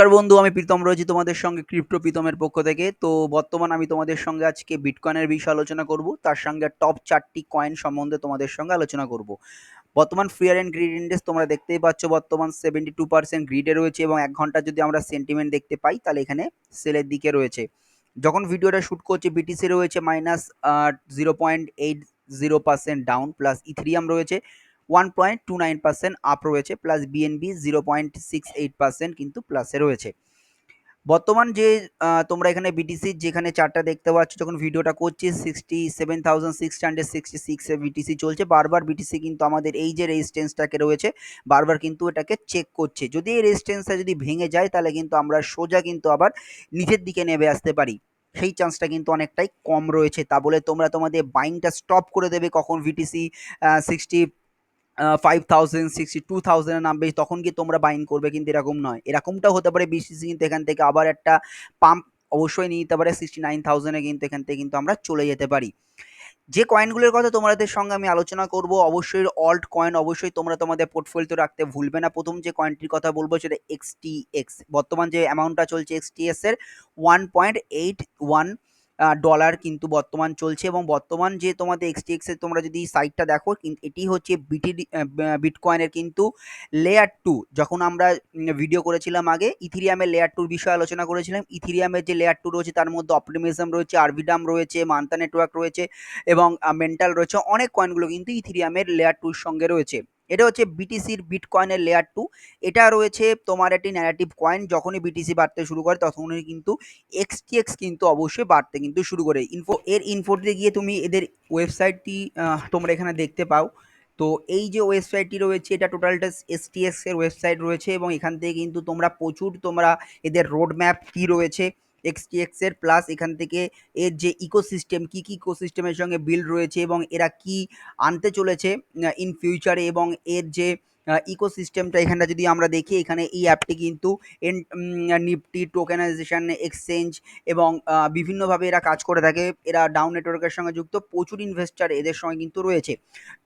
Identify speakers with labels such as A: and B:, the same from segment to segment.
A: নমস্কার বন্ধু, আমি প্রীতম রয়েছি তোমাদের সঙ্গে ক্রিপ্টো প্রীতমের পক্ষ থেকে। তো বর্তমান আমি তোমাদের সঙ্গে আজকে বিটকয়েনের বিষয়ে আলোচনা করব, তার সঙ্গে টপ 4টি কয়েন সম্বন্ধে তোমাদের সঙ্গে আলোচনা করব। বর্তমান ফিয়ার অ্যান্ড গ্রিড ইন্ডেক্স তোমরা দেখতেই পাচ্ছ, বর্তমান 72% গ্রিডে রয়েছে এবং 1 ঘন্টা যদি আমরা সেন্টিমেন্ট দেখতে পাই তাহলে এখানে সেলের দিকে রয়েছে। যখন ভিডিওটা শ্যুট করছে বিটিসি রয়েছে -0.80% ডাউন, প্লাস ইথেরিয়াম রয়েছে 1.29% আপ রয়েছে, প্লাস বিএনবি 0.68% কিন্তু প্লাসে রয়েছে। বর্তমান যে তোমরা এখানে বিটিসির যেখানে চার্টটা দেখতে পাচ্ছ, যখন ভিডিওটা করছি 67,666 এ বিটিসি চলছে। বারবার বিটিসি কিন্তু আমাদের এই যে রেজিস্ট্যান্সটাকে রয়েছে বারবার কিন্তু এটাকে চেক করছে। যদি এই রেজিস্ট্যান্সটা যদি ভেঙে যায় তাহলে কিন্তু আমরা সোজা কিন্তু আবার নিচের দিকে নেমে আসতে পারি। সেই চান্সটা কিন্তু অনেকটাই কম রয়েছে। তা বলে তোমরা তোমাদের বাইংটা স্টপ করে দেবে কখন বিটিসি 65,000 62,000 এ নামবে তখন কি তোমরা বাইং করবে, কিন্তু এরকম নয়। এরকমটাও হতে পারে বিসিসি কিন্তু এখান থেকে আবার একটা পাম্প অবশ্যই নিয়ে নিতে পারে 69,000 এ, কিন্তু এখান থেকে কিন্তু আমরা চলে যেতে পারি। যে কয়েনগুলোর কথা তোমাদের সঙ্গে আমি আলোচনা করব, অবশ্যই অল্ট কয়েন অবশ্যই তোমরা তোমাদের পোর্টফোলিওতে রাখতে ভুলবে না। প্রথম যে কয়েনটির কথা বলবো সেটা এক্সটিএক্স। বর্তমান যে অ্যামাউন্টটা চলছে এক্সটিএক্স এর 1.81 ডলার কিন্তু বর্তমান চলছে। এবং বর্তমান যে তোমাদের এক্সটিএক্স এর তোমরা যদি সাইটটা দেখো, এটি হচ্ছে বিটকয়েনের কিন্তু লেয়ার টু। যখন আমরা ভিডিও করেছিলাম আগে ইথিরিয়ামের লেয়ার টুর বিষয়ে আলোচনা করেছিলাম, ইথিরিয়ামের যে লেয়ার টু রয়েছে তার মধ্যে অপটিমিজম রয়েছে, আরবিডাম রয়েছে, মান্তা নেটওয়ার্ক রয়েছে এবং মেন্টাল রয়েছে। অনেক কয়েনগুলো কিন্তু ইথিরিয়ামের লেয়ার টুর সঙ্গে রয়েছে। এটা হচ্ছে বিটিসির বিটকয়েনের লেয়ার টু। এটা রয়েছে তোমার একটি ন্যারেটিভ কয়েন। যখনই বিটিসি বাড়তে শুরু করে তখনই কিন্তু এক্সটিএক্স কিন্তু অবশ্যই বাড়তে কিন্তু শুরু করে। ইনফোতে গিয়ে তুমি এদের ওয়েবসাইটটি তোমরা এখানে দেখতে পাও। তো এই যে ওয়েবসাইটটি রয়েছে এটা টোটালটা এসটিএক্স এর ওয়েবসাইট রয়েছে এবং এখান থেকে কিন্তু তোমরা এদের রোড ম্যাপ কি রয়েছে এক্সটিএক্স এর, প্লাস এখান থেকে এর যে ইকোসিস্টেম কি কি ইকোসিস্টেমের সঙ্গে বিল্ড রয়েছে এবং এরা কি আনতে চলেছে ইন ফিউচারে, এবং এর যে ইকোসিস্টেমটা এখানটা যদি আমরা দেখি, এখানে এই অ্যাপটি কিন্তু নিফটি টোকেনাইজেশন এক্সচেঞ্জ এবং বিভিন্নভাবে এরা কাজ করে থাকে। এরা ডাউন নেটওয়ার্কের সঙ্গে যুক্ত, প্রচুর ইনভেস্টার এদের সঙ্গে কিন্তু রয়েছে।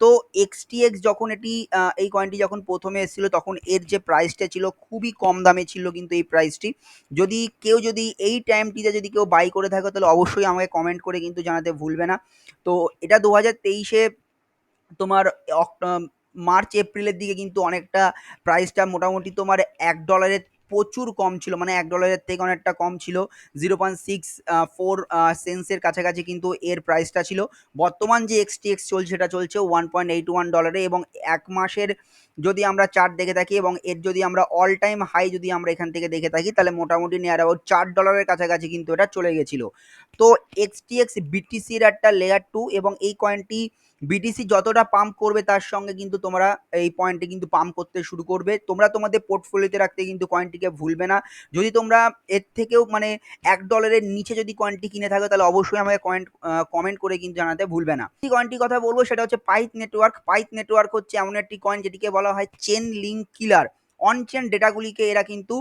A: তো এক্সটিএক্স যখন এই কয়েনটি যখন প্রথমে এসেছিল তখন এর যে প্রাইসটা ছিল খুবই কম দামে ছিল কিন্তু এই প্রাইসটি। যদি এই টাইমটিতে যদি কেউ বাই করে থাকে তাহলে অবশ্যই আমাকে কমেন্ট করে কিন্তু জানাতে ভুলবে না। তো এটা 2023-এ তোমার মার্চ এপ্রিলের দিকে কিন্তু অনেকটা প্রাইসটা মোটামুটি তোমার $1 প্রচুর কম ছিল, মানে $1 থেকে অনেকটা কম ছিল। 0.64 সেন্সের কাছাকাছি কিন্তু এর প্রাইসটা ছিল। বর্তমান যে এক্সটিএক্স চলছে সেটা চলছে $1.81 এবং 1 মাসের যদি আমরা চার্ট দেখে থাকি এবং এর যদি আমরা অল টাইম হাই যদি আমরা এখান থেকে দেখে থাকি তাহলে মোটামুটি নিয়ার অ্যাবাউট $4 কাছাকাছি কিন্তু এটা চলে গেছিল। তো এক্সটিএক্স বিটিসির একটা লেয়ার টু এবং এই কয়েনটি বিটিসি যতটা পাম্প করবে তার সঙ্গে কিন্তু তোমরা এই পয়েন্টে কিন্তু পাম্প করতে শুরু করবে। তোমরা তোমাদের পোর্টফোলিওতে রাখতে কিন্তু কয়েনটিকে ভুলবে না। যদি তোমরা এর থেকেও মানে $1 নিচে যদি কয়েনটি কিনে থাকো তাহলে অবশ্যই আমাকে কমেন্ট করে কিন্তু জানাতে ভুলবে না। এই কয়েনটির কথা বলবো সেটা হচ্ছে পাইথ নেটওয়ার্ক। পাইথ নেটওয়ার্ক হচ্ছে এমন একটি কয়েন যেটিকে বলা হয় chain link killer. On chain ডেটাগুলিকে এরা কিন্তু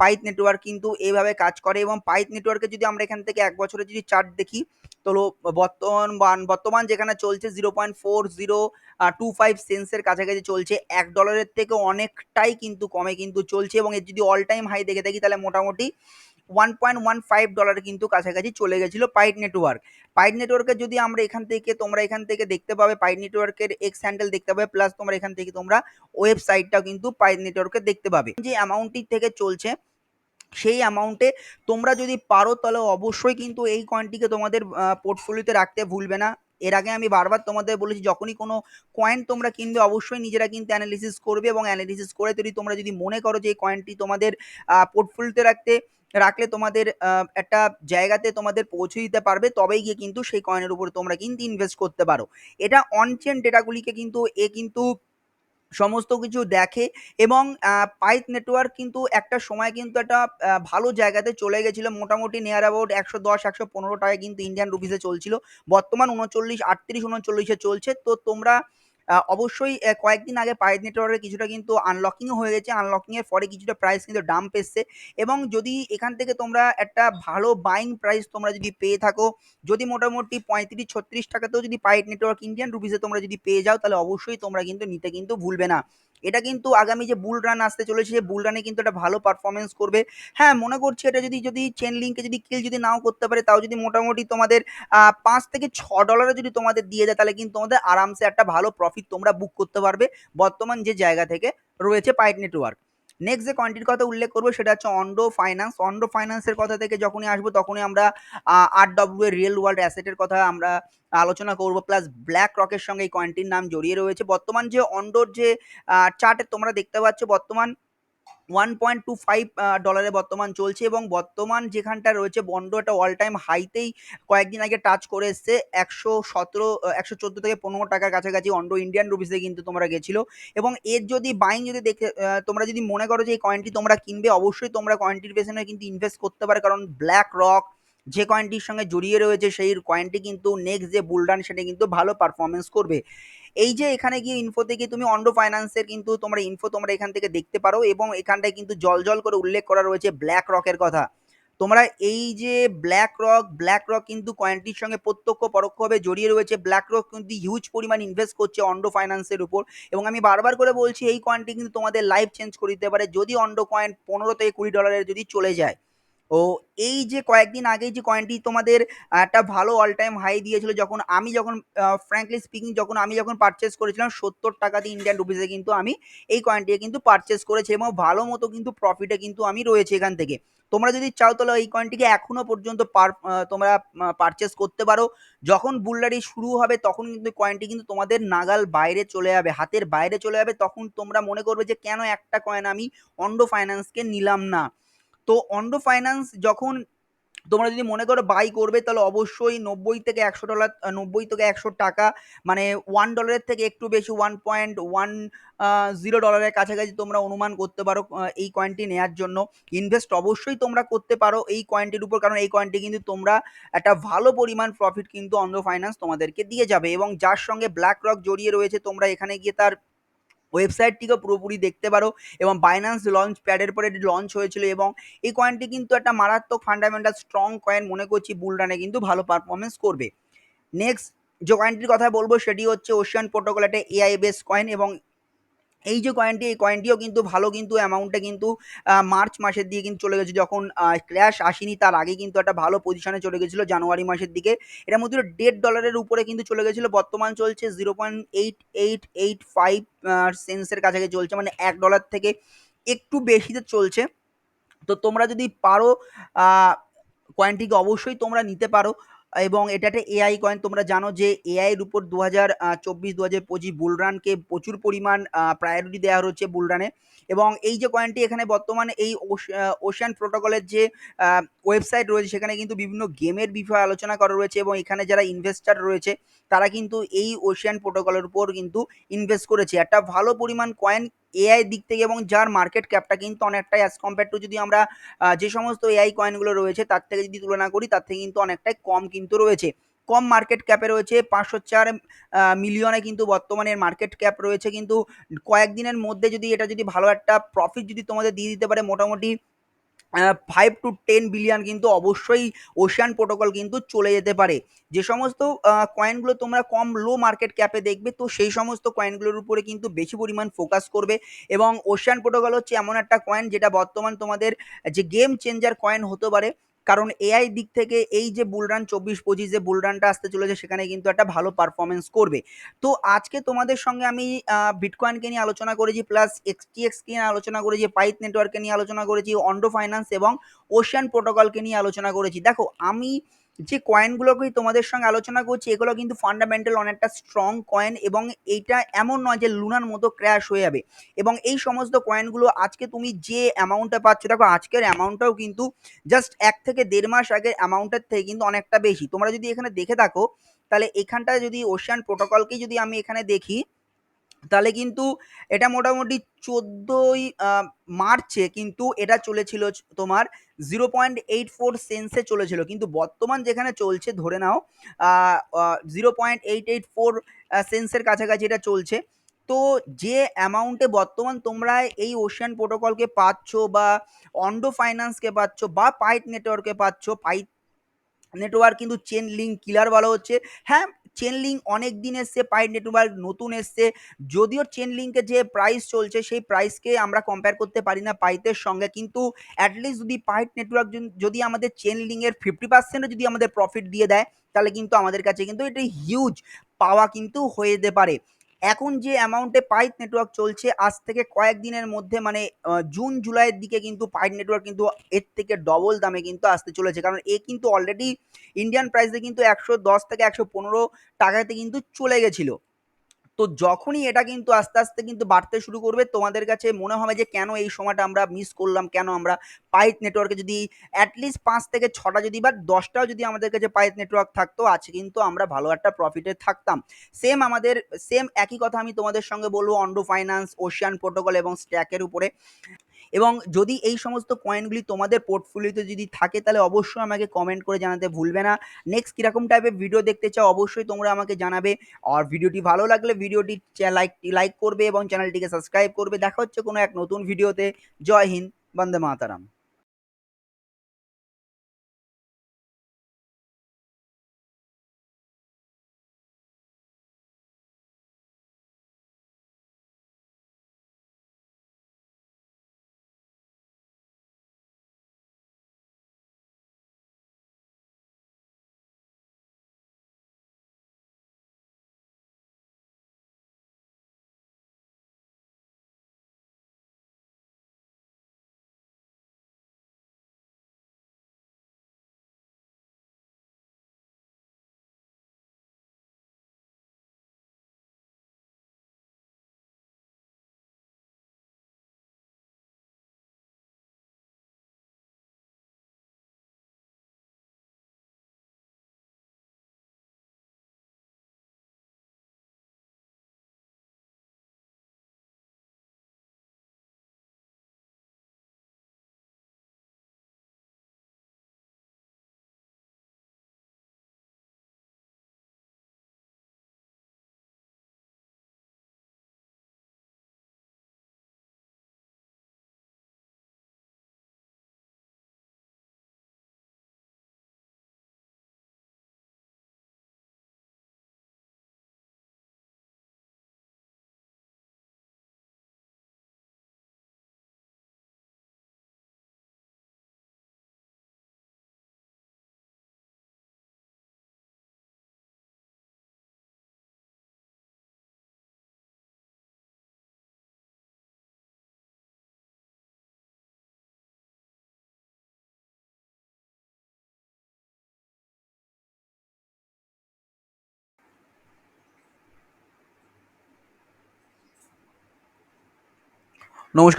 A: পাইথ নেটওয়ার্ক কিন্তু এইভাবে কাজ করে। এবং পাইথ নেটওয়ার্কে যদি আমরা এখান থেকে 1 বছরের যদি চার্ট দেখি, তো বর্তমান যেখানে চলছে 0.4025 সেন্সের কাছাকাছি চলছে, $1 থেকে অনেকটাই কিন্তু কমে কিন্তু চলছে। এবং এর যদি অল টাইম হাই দেখে থাকি তাহলে মোটামুটি $1.15 কিন্তু কাছাকাছি চলে গেছিল পাইট নেটওয়ার্ক। পাইট নেটওয়ার্কের যদি আমরা তোমরা এখান থেকে দেখতে পাবে পাইট নেটওয়ার্কের এক্স হ্যান্ডেল দেখতে পাবে, প্লাস তোমরা এখান থেকে তোমরা ওয়েবসাইটটাও কিন্তু পাইট নেটওয়ার্কের দেখতে পাবে। যে অ্যামাউন্টটি থেকে চলছে সেই অ্যামাউন্টে তোমরা যদি পারো তাহলে অবশ্যই কিন্তু এই কয়েনটিকে তোমাদের পোর্টফোলিওতে রাখতে ভুলবে না। এর আগে আমি বারবার তোমাদের বলেছি যখনই কোনো কয়েন তোমরা কিনবে অবশ্যই নিজেরা কিন্তু অ্যানালিসিস করবে এবং অ্যানালিসিস করে তোমরা যদি মনে করো যে এই কয়েনটি তোমাদের পোর্টফোলিওতে রাখলে তোমাদের একটা জায়গাতে তোমাদের পৌঁছে দিতে পারবে, তবেই গিয়ে কিন্তু সেই কয়েনের উপরে তোমরা কিন্তু ইনভেস্ট করতে পারো। এটা অনচেন ডেটাগুলিকে কিন্তু সমস্ত কিছু দেখে এবং পাইথ নেটওয়ার্ক কিন্তু একটা সময় কিন্তু একটা ভালো জায়গাতে চলে গেছিল। মোটামুটি নিয়ার অ্যাবাউট 110-115 টাকায় কিন্তু ইন্ডিয়ান রুপিসে চলছিল। বর্তমান 38-39 চলছে। তো তোমরা অবশ্যই কয়েকদিন আগে পাইথ নেটওয়ার্কের কিছুটা কিন্তু আনলকিংও হয়ে গেছে। আনলকিংয়ের পরে কিছুটা প্রাইস কিন্তু ডাম্প এসছে এবং যদি এখান থেকে তোমরা একটা ভালো বাইং প্রাইস তোমরা যদি পেয়ে থাকো, যদি মোটামুটি 35-36 টাকাতেও যদি পাইথ নেটওয়ার্ক ইন্ডিয়ান রুপিসে তোমরা যদি পেয়ে যাও তাহলে অবশ্যই তোমরা কিন্তু নিতে কিন্তু ভুলবে না। এটা কিন্তু আগামী যে বুল রান আসতে চলেছে সেই বুল রানে কিন্তু একটা ভালো পারফরমেন্স করবে। হ্যাঁ, মনে করছি এটা যদি চেন লিঙ্কে যদি কিল যদি নাও করতে পারে, তাও যদি মোটামুটি তোমাদের 5 থেকে 6 ডলারে যদি তোমাদের দিয়ে দেয়, তাহলে কিন্তু তোমাদের আরামসে একটা ভালো প্রফিট তোমরা বুক করতে পারবে বর্তমান যে জায়গা থেকে রয়েছে পাইট নেটওয়ার্ক। নেক্সট যে কয়েনটির কথা উল্লেখ করবো সেটা হচ্ছে অন্ডো ফাইন্যান্স। অন্ডো ফাইন্যান্সের কথা থেকে যখনই আসবো তখনই আমরা RW এর রিয়েল ওয়ার্ল্ড অ্যাসেটের কথা আমরা আলোচনা করব, প্লাস ব্ল্যাক রকের সঙ্গে এই কয়েনটির নাম জড়িয়ে রয়েছে। বর্তমান যে অন্ডোর যে চার্টে তোমরা দেখতে পাচ্ছ বর্তমান 1.25 ডলারে বর্তমান চলছে, এবং বর্তমান যেখানটা রয়েছে বন্ড একটা অল টাইম হাইতেই কয়েকদিন আগে টাচ করে এসছে 114 থেকে 15 টাকার কাছাকাছি অন্ডো ইন্ডিয়ান রুপিসে কিন্তু তোমরা গেছিল। এবং এর যদি বাইং যদি দেখে তোমরা যদি মনে করো যে এই কয়েনটি তোমরা কিনবে, অবশ্যই তোমরা কয়েনটির পেছনে কিন্তু ইনভেস্ট করতে পারে, কারণ ব্ল্যাক রক যে কয়েনটির সঙ্গে জড়িয়ে রয়েছে সেই কয়েনটি কিন্তু নেক্সট যে বুলডান সেটা কিন্তু ভালো পারফরমেন্স করবে। এই যে এখানে গিয়ে ইনফো থেকে তুমি অন্ডো ফাইন্যান্সের কিন্তু তোমরা ইনফো তোমরা এখান থেকে দেখতে পারো, এবং এখানটায় কিন্তু জল করে উল্লেখ করা রয়েছে ব্ল্যাক রকের কথা। তোমরা এই যে ব্ল্যাক রক কিন্তু কয়েনটির সঙ্গে প্রত্যক্ষ পরোক্ষভাবে জড়িয়ে রয়েছে। ব্ল্যাক রক কিন্তু হিউজ পরিমাণ ইনভেস্ট করছে অন্ডো ফাইন্যান্সের উপর, এবং আমি বারবার করে বলছি এই কয়েনটি কিন্তু তোমাদের লাইফ চেঞ্জ করে দিতে পারে যদি অন্ডো কয়েন 15 থেকে 20 ডলারের যদি চলে যায়। ও এই যে কয়েকদিন আগেই যে কয়েনটি তোমাদের একটা ভালো অল টাইম হাই দিয়েছিল, যখন ফ্র্যাঙ্কলি স্পিকিং আমি যখন পারচেস করেছিলাম 70 টাকা দিয়ে ইন্ডিয়ান রুপিসে কিন্তু আমি এই কয়েনটিকে কিন্তু পারচেস করেছি, এবং ভালো মতো কিন্তু প্রফিটে কিন্তু আমি রয়েছে এখান থেকে। তোমরা যদি চাও তাহলে এই কয়েনটিকে এখনো পর্যন্ত তোমরা পারচেস করতে পারো। যখন বুলরারি শুরু হবে তখন কিন্তু কয়েনটি কিন্তু তোমাদের নাগাল বাইরে চলে যাবে, হাতের বাইরে চলে যাবে, তখন তোমরা মনে করবে যে কেন একটা কয়েন আমি অন্ডো ফাইন্যান্সকে নিলাম না। তো অন্ডো ফাইন্যান্স যখন তোমরা যদি মনে করো বাই করবে, তাহলে অবশ্যই 90 থেকে 100 ডলার, 90 থেকে 100 টাকা, মানে $1 থেকে একটু বেশি 1.10 ডলারের কাছাকাছি তোমরা অনুমান করতে পারো এই কয়েনটি নেওয়ার জন্য। ইনভেস্ট অবশ্যই তোমরা করতে পারো এই কয়েনটির উপর, কারণ এই কয়েনটি কিন্তু তোমরা একটা ভালো পরিমাণ প্রফিট কিন্তু অন্ডো ফাইন্যান্স তোমাদেরকে দিয়ে যাবে। এবং যার সঙ্গে ব্ল্যাক রক জড়িয়ে রয়েছে, তোমরা এখানে গিয়ে তার ওয়েবসাইটটিকে পুরোপুরি দেখতে পারো, এবং বাইন্যান্স লঞ্চ প্যাডের পরে এটি লঞ্চ হয়েছিল, এবং এই কয়েনটি কিন্তু একটা মারাত্মক ফান্ডামেন্টাল স্ট্রং কয়েন, মনে করছি বুল রানে কিন্তু ভালো পারফরমেন্স করবে। নেক্সট যে কয়েনটির কথা বলবো সেটি হচ্ছে ওশিয়ান প্রোটোকল, একটা এআই বেস কয়েন, এবং এই যে এই কয়েনটিও কিন্তু ভালো কিন্তু অ্যামাউন্টে কিন্তু মার্চ মাসের দিকে কিন্তু চলে গেছে, যখন ক্র্যাশ আসেনি তার আগে কিন্তু একটা ভালো পজিশনে চলে গেছিল জানুয়ারি মাসের দিকে। এটার মধ্যে $1.5 উপরে কিন্তু চলে গেছিল। বর্তমান চলছে 0.8885 সেন্সের কাছাকাছি চলছে, মানে $1 থেকে একটু বেশিতে চলছে। তো তোমরা যদি পারো কয়েনটিকে অবশ্যই তোমরা নিতে পারো, এবং এটা একটা এআই কয়েন। তোমরা জানো যে এআই এর উপর 2024-2025 বুলরানকে প্রচুর পরিমাণ প্রায়োরিটি দেওয়া হচ্ছে বুলরানে। এবং এই যে কয়েনটি এখানে বর্তমানে এই ওশিয়ান প্রোটোকলের যে ওয়েবসাইট রয়েছে সেখানে কিন্তু বিভিন্ন গেমের বিষয়ে আলোচনা করা রয়েছে, এবং এখানে যারা ইনভেস্টার রয়েছে তারা কিন্তু এই ওশিয়ান প্রোটোকলের উপর কিন্তু ইনভেস্ট করেছে। একটা ভালো পরিমাণ কয়েন এআই দিক থেকে, এবং যার মার্কেট ক্যাপটা কিন্তু অনেকটাই অ্যাজ কম্পেয়ার টু যদি আমরা যে সমস্ত এআই কয়েনগুলো রয়েছে তার থেকে যদি তুলনা করি, তার থেকে কিন্তু অনেকটাই কম কিন্তু রয়েছে। কম মার্কেট ক্যাপে রয়েছে, 504 মিলিয়নে কিন্তু বর্তমানে মার্কেট ক্যাপ রয়েছে। কিন্তু কয়েকদিনের মধ্যে যদি এটা যদি ভালো একটা প্রফিট যদি তোমাদের দিয়ে দিতে পারে, মোটামুটি 5 to 10 বিলিয়ন কিন্তু অবশ্যই ওশিয়ান প্রোটোকল কিন্তু চলে যেতে পারে। যে সমস্ত কয়েনগুলো তোমরা কম লো মার্কেট ক্যাপে দেখবে, তো সেই সমস্ত কয়েনগুলোর উপরে কিন্তু বেশি পরিমাণ ফোকাস করবে। এবং ওশিয়ান প্রোটোকল হচ্ছে এমন একটা কয়েন যেটা বর্তমান তোমাদের যে গেম চেঞ্জার কয়েন হতে পারে, কারণ এআই দিক থেকে এই যে বুলরান 24-25 যে বুলরানটা আসতে চলেছে সেখানে কিন্তু একটা ভালো পারফরমেন্স করবে। তো আজকে তোমাদের সঙ্গে আমি বিটকয়েনকে নিয়ে আলোচনা করেছি, প্লাস এক্সটিএক্স নিয়ে আলোচনা করেছি, পাইথ নেটওয়ার্ককে নিয়ে আলোচনা করেছি, অন্ডো ফাইন্যান্স এবং ওশিয়ান প্রোটোকলকে নিয়ে আলোচনা করেছি। দেখো, আমি যে কয়েনগুলোকেই তোমাদের সঙ্গে আলোচনা করছি এগুলো কিন্তু ফান্ডামেন্টাল অনেকটা স্ট্রং কয়েন, এবং এইটা এমন নয় যে লুনার মতো ক্র্যাশ হয়ে যাবে। এবং এই সমস্ত কয়েনগুলো আজকে তুমি যে অ্যামাউন্টটা পাচ্ছ, দেখো আজকের অ্যামাউন্টটাও কিন্তু জাস্ট 1 থেকে 1.5 মাস আগের অ্যামাউন্টের থেকে কিন্তু অনেকটা বেশি। তোমরা যদি এখানে দেখে থাকো, তাহলে এখানটায় যদি ওশিয়ান প্রোটোকলকেই যদি আমি এখানে দেখি, তাহলে কিন্তু এটা মোটামুটি 14 মার্চে কিন্তু এটা চলেছিল তোমার 0.84 সেন্সে চলেছিল, কিন্তু বর্তমান যেখানে চলছে ধরে নাও 0.884 সেন্সের কাছাকাছি এটা চলছে। তো যে অ্যামাউন্টে বর্তমান তোমরা এই ওশিয়ান প্রোটোকলকে পাচ্ছ, বা অন্ডো ফাইন্যান্সকে পাচ্ছ, বা পাইট নেটওয়ার্কে পাচ্ছ, পাইট নেটওয়ার্ক কিন্তু চেন লিঙ্ক কিলার বলা হচ্ছে। হ্যাঁ, চেন লিঙ্ক অনেক দিন এসছে, পাইট নেটওয়ার্ক নতুন এসছে। যদিও চেন লিঙ্কের যে প্রাইস চলছে সেই প্রাইসকে আমরা কম্পেয়ার করতে পারি না পাইটের সঙ্গে, কিন্তু অ্যাটলিস্ট যদি পাইট নেটওয়ার্ক যদি আমাদের চেন লিঙ্কের 50% যদি আমাদের প্রফিট দিয়ে দেয়, তাহলে কিন্তু আমাদের কাছে কিন্তু এটা হিউজ পাওয়া কিন্তু হয়ে যেতে পারে। এখন যে অ্যামাউন্টে পাইট নেটওয়ার্ক চলছে, আজ থেকে কয়েকদিনের মধ্যে মানে জুন জুলাইয়ের দিকে কিন্তু পাইট নেটওয়ার্ক কিন্তু এর থেকে ডবল দামে কিন্তু আসতে চলেছে, কারণ এ কিন্তু অলরেডি ইন্ডিয়ান প্রাইসে কিন্তু 110 থেকে 115 টাকাতে কিন্তু চলে গেছিল। তো যখনই এটা কিন্তু আস্তে আস্তে কিন্তু বাড়তে শুরু করবে, তোমাদের কাছে মনে হবে যে কেন এই সময়টা আমরা মিস করলাম, কেন আমরা পাইট নেটওয়ার্কে যদি অ্যাটলিস্ট 5 থেকে 6টা যদি বা 10টাও যদি আমাদের কাছে পাইট নেটওয়ার্ক থাকতো, আছে কিন্তু আমরা ভালো একটা প্রফিটে থাকতাম। সেম একই কথা আমি তোমাদের সঙ্গে বলবো অন্ডো ফাইন্যান্স, ওশিয়ান প্রোটোকল এবং স্ট্যাকের উপরে। এবং যদি এই সমস্ত কয়েনগুলি তোমাদের পোর্টফোলিওতে যদি থাকে, তাহলে অবশ্যই আমাকে কমেন্ট করে জানাতে ভুলবে না। নেক্সট কিরকম টাইপের ভিডিও দেখতে চাও অবশ্যই তোমরা আমাকে জানাবে। আর ভিডিওটি ভালো লাগলে ভিডিওটি লাইক করবে এবং চ্যানেলটিকে সাবস্ক্রাইব করবে। দেখা হচ্ছে কোনো এক নতুন ভিডিওতে। জয় হিন্দ, বন্দে মাতারাম। নমস্কার।